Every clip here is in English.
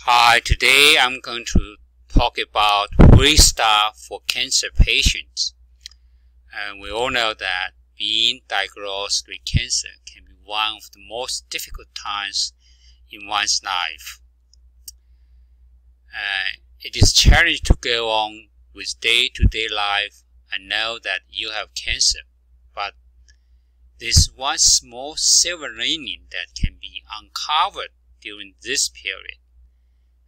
Hi, today I'm going to talk about free stuff for cancer patients. And we all know that being diagnosed with cancer can be one of the most difficult times in one's life. It is challenging to go on with day-to-day life and know that you have cancer, but there's one small silver lining that can be uncovered during this period,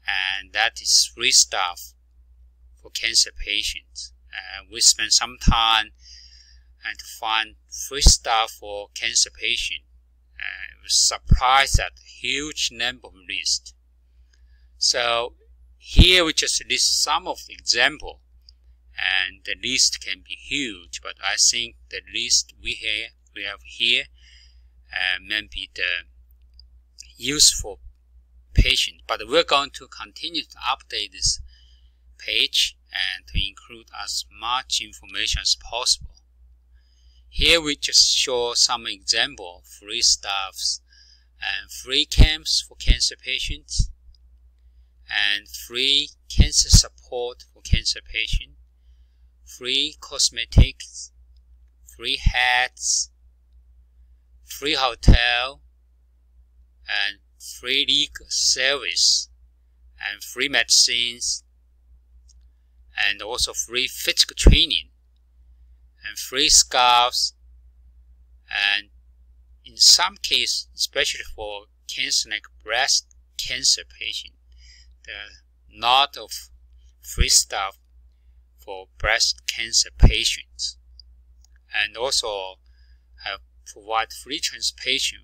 and that is free stuff for cancer patients. We spent some time to find free stuff for cancer patients. I was surprised at a huge number of lists. So here we just list some of the examples, and the list can be huge, but I think the list we have here may be the useful patient, but we're going to continue to update this page and to include as much information as possible. Here we just show some example of free stuffs and free camps for cancer patients and free cancer support for cancer patients, free cosmetics, free hats, free hotel, and free legal service, and free medicines, and also free physical training, and free scarves, and in some cases, especially for cancer like breast cancer patients, there are a lot of free stuff for breast cancer patients, and also provide free transportation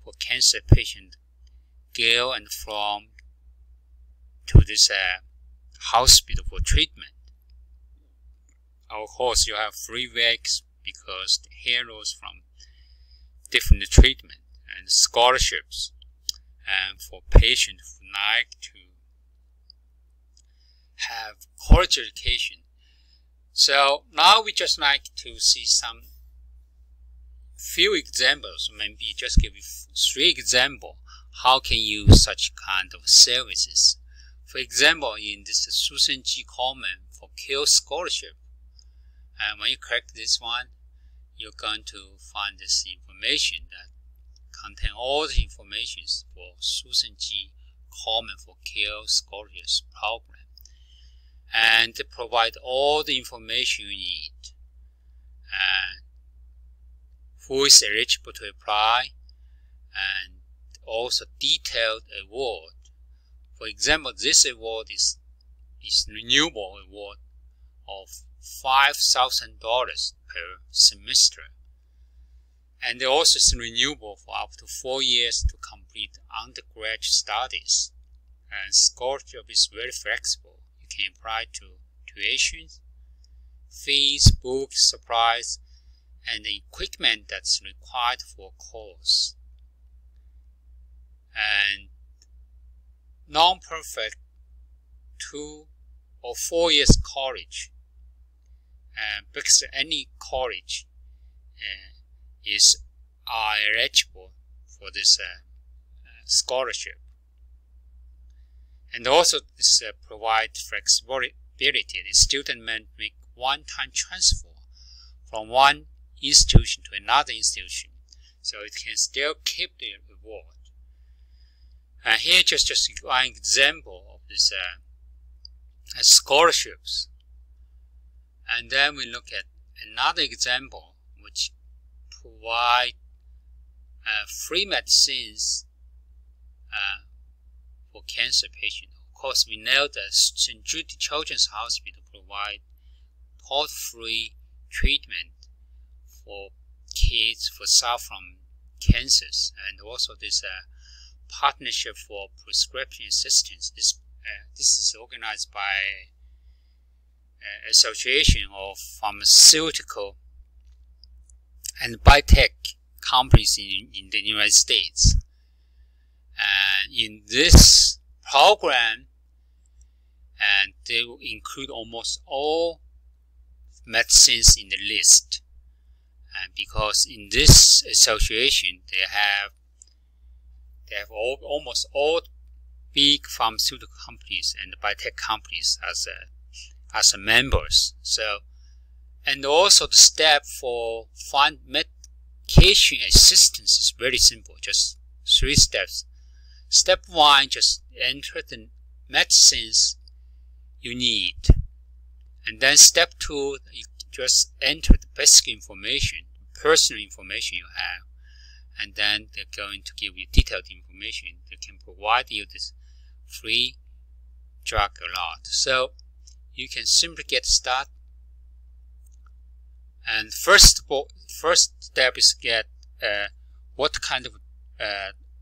for cancer patients go and from to this hospital for treatment. Of course, you have free vehicles because the heroes from different treatment and scholarships, and for patients who like to have college education. So now we just like to see some few examples, maybe just give you 3 examples. How can you use such kind of services? For example, in this Susan G. Komen for CARE Scholarship, and when you click this one, you're going to find this information that contain all the information for Susan G. Komen for CARE Scholarship program, and provide all the information you need, and who is eligible to apply, and also detailed award. For example, this award is renewable award of $5,000 per semester, and also is renewable for up to 4 years to complete undergraduate studies. And scholarship is very flexible. You can apply to tuition, fees, books, supplies, and the equipment that's required for a course. And non-perfect 2 or 4 years college, because any college are eligible for this scholarship. And also this provide flexibility. The student may make one-time transfer from one institution to another institution, so it can still keep the reward. And here just one example of this scholarships. And then we look at another example which provide free medicines for cancer patients. Of course, we know that St. Jude Children's Hospital provide toll-free treatment for kids who suffer from cancers, and also this partnership for prescription assistance. This is organized by Association of Pharmaceutical and Biotech Companies in the United States. And in this program, and they will include almost all medicines in the list. And because in this association they have almost all big pharmaceutical companies and biotech companies as members. So, and also the step for find medication assistance is very simple, just 3 steps. Step 1, just enter the medicines you need. And then step 2, you just enter the basic information, personal information you have. And then they're going to give you detailed information. They can provide you this free drug a lot. So you can simply get started. And first step is get what kind of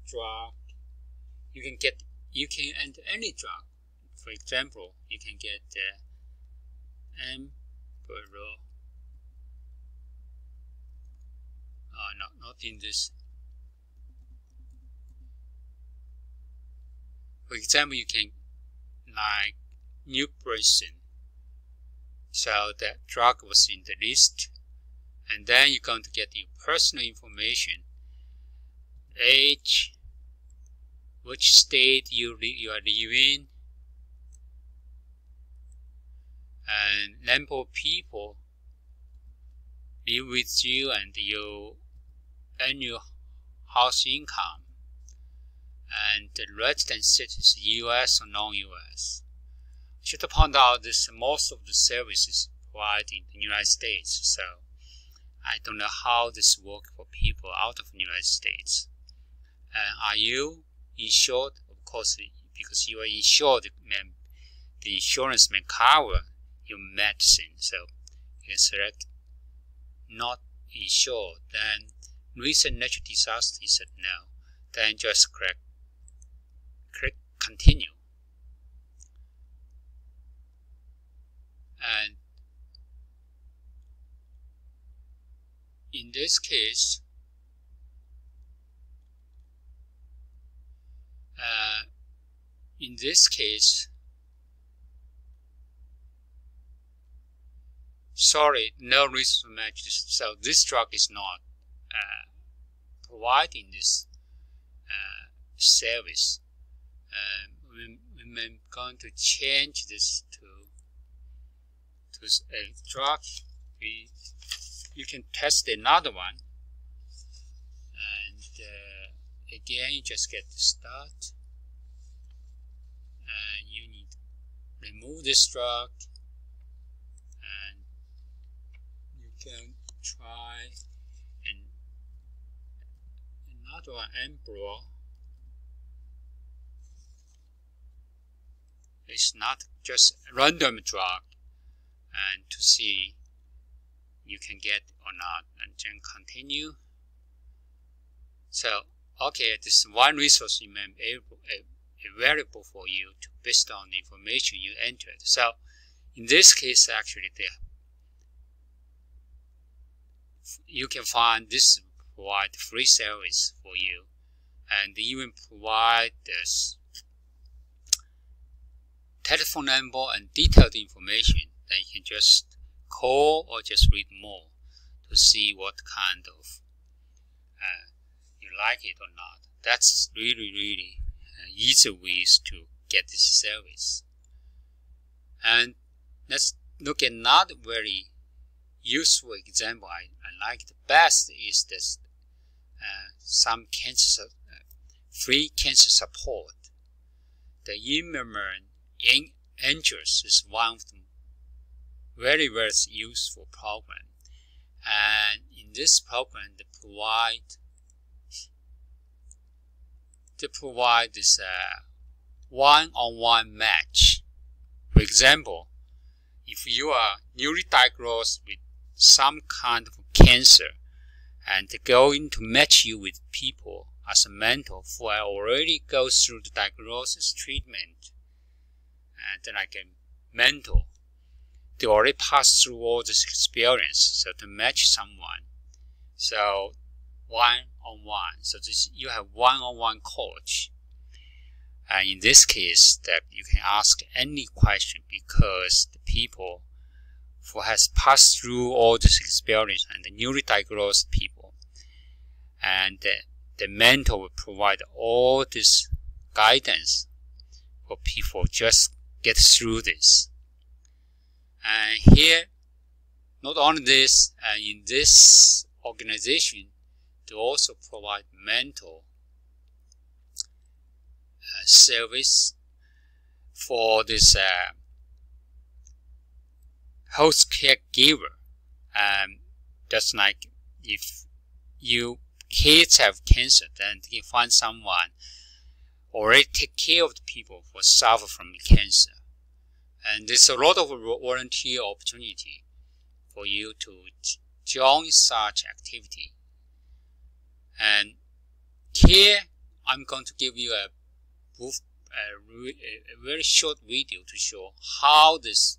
drug you can get. You can enter any drug. For example, you can get Enbrel. No, not in this. For example, you can like Nubracin. So that drug was in the list, and then you're going to get your personal information, age, which state you are living, and number of people live with you, and your annual house income, and the resident status, US or non-US. I should point out this most of the services provided in the United States, so I don't know how this works for people out of the United States. Are you insured? Of course, because you are insured, the insurance may cover your medicine, so you can select not insured. Then recent natural disaster, you said no. Then just click continue. And in this case, sorry, no resource match. So this drug is not providing this service. We're going to change this to a drug. You can test another one, and again you just get the start, and you need to remove this drug, and you can try another one, Enbrel. It's not just a random drug, and to see you can get or not, and then continue. So, okay, this is one resource you may be available for you based on the information you entered. So, in this case, actually, you can find this provide free service for you, and even provide this telephone number and detailed information that you can just call or just read more to see what kind of you like it or not. That's really easy ways to get this service. And let's look at another very useful example I like the best is this some cancer free cancer support. The Immerman Angels is one of the very useful program, and in this program they provide this one-on-one match. For example, if you are newly diagnosed with some kind of cancer, and they're going to match you with people as a mentor who already go through the diagnosis treatment, and then like a mentor. They already passed through all this experience, so to match someone. So one-on-one. So you have one-on-one coach. And in this case, that you can ask any question because the people who has passed through all this experience and the newly diagnosed people, and the mentor will provide all this guidance people just get through this. And here, not only this, in this organization, they also provide mental service for this host caregiver. Just like if you kids have cancer, then you find someone already take care of the people who suffer from cancer. And there's a lot of volunteer opportunity for you to join such activity. And here I'm going to give you a very short video to show how this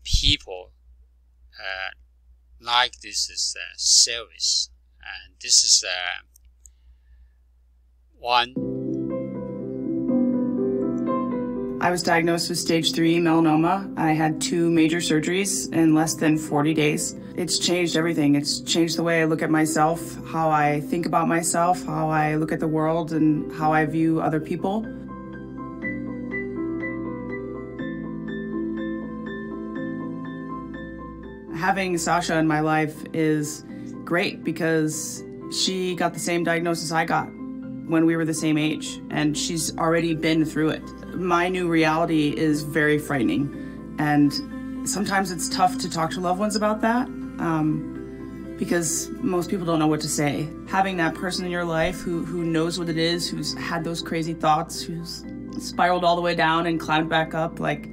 people like this is service. And this is one. I was diagnosed with stage 3 melanoma. I had 2 major surgeries in less than 40 days. It's changed everything. It's changed the way I look at myself, how I think about myself, how I look at the world, and how I view other people. Having Sasha in my life is great because she got the same diagnosis I got when we were the same age, and she's already been through it. My new reality is very frightening, and sometimes it's tough to talk to loved ones about that because most people don't know what to say. Having that person in your life who knows what it is, who's had those crazy thoughts, who's spiraled all the way down and climbed back up, like,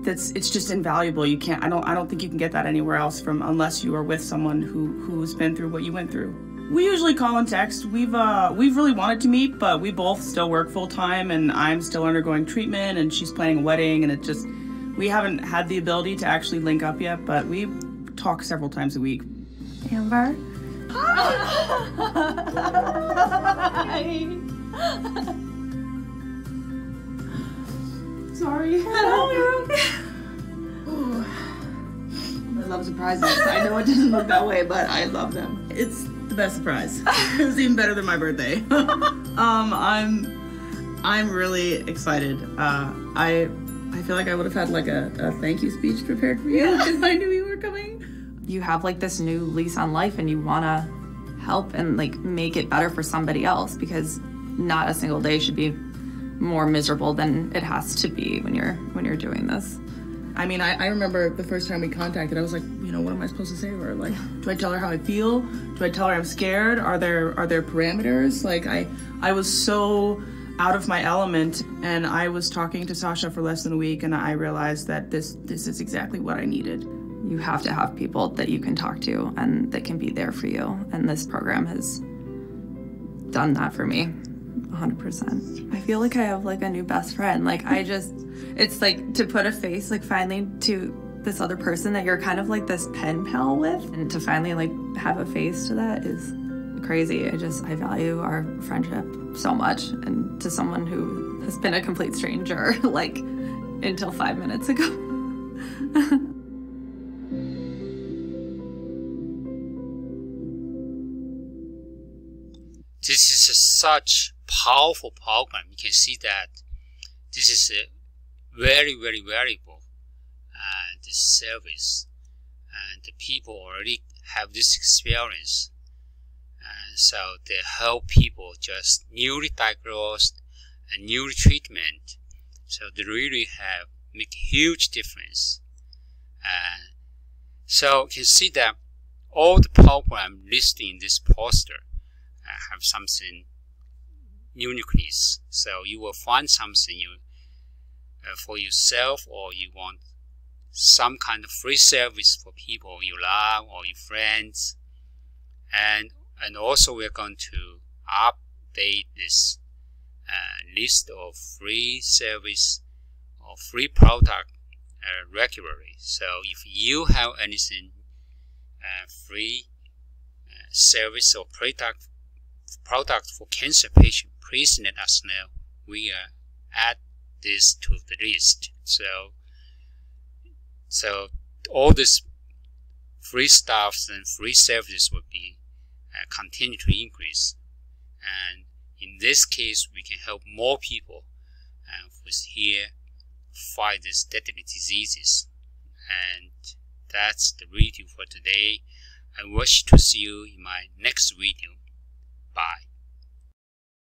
it's just invaluable. You can't, I don't think you can get that anywhere else unless you are with someone who's been through what you went through. We usually call and text. We've really wanted to meet, but we both still work full time, and I'm still undergoing treatment, and she's planning a wedding, and we haven't had the ability to actually link up yet, but we talk several times a week. Amber? Sorry. No, you're okay. I love surprises. I know it doesn't look that way, but I love them. It's the best surprise. It was even better than my birthday. I'm really excited. I feel like I would have had like a thank you speech prepared for you because I knew you were coming. You have like this new lease on life, and you want to help and like make it better for somebody else, because not a single day should be more miserable than it has to be when you're doing this. I mean, I remember the first time we contacted, I was like, you know, what am I supposed to say to her? Like, do I tell her how I feel? Do I tell her I'm scared? Are there parameters? Like, I was so out of my element, and I was talking to Sasha for less than a week, and I realized that this is exactly what I needed. You have to have people that you can talk to and that can be there for you, and this program has done that for me 100%. I feel like I have like a new best friend. Like, it's like to put a face like finally to this other person that you're kind of like this pen pal with, and to finally like have a face to that is crazy. I value our friendship so much, and to someone who has been a complete stranger like until 5 minutes ago. This is such powerful program. You can see that this is a very, very valuable this service, and the people already have this experience, and so they help people just newly diagnosed and newly treatment. So they really make a huge difference. And so you can see that all the program listed in this poster have something uniqueness. So you will find something for yourself, or you want some kind of free service for people you love or your friends. And also we're going to update this list of free service or free product regularly. So if you have anything free service or product for cancer patients, please let us know. We add this to the list. So all this free stuffs and free services will be continue to increase. And in this case, we can help more people was here to fight these deadly diseases. And that's the video for today. I wish to see you in my next video. Bye.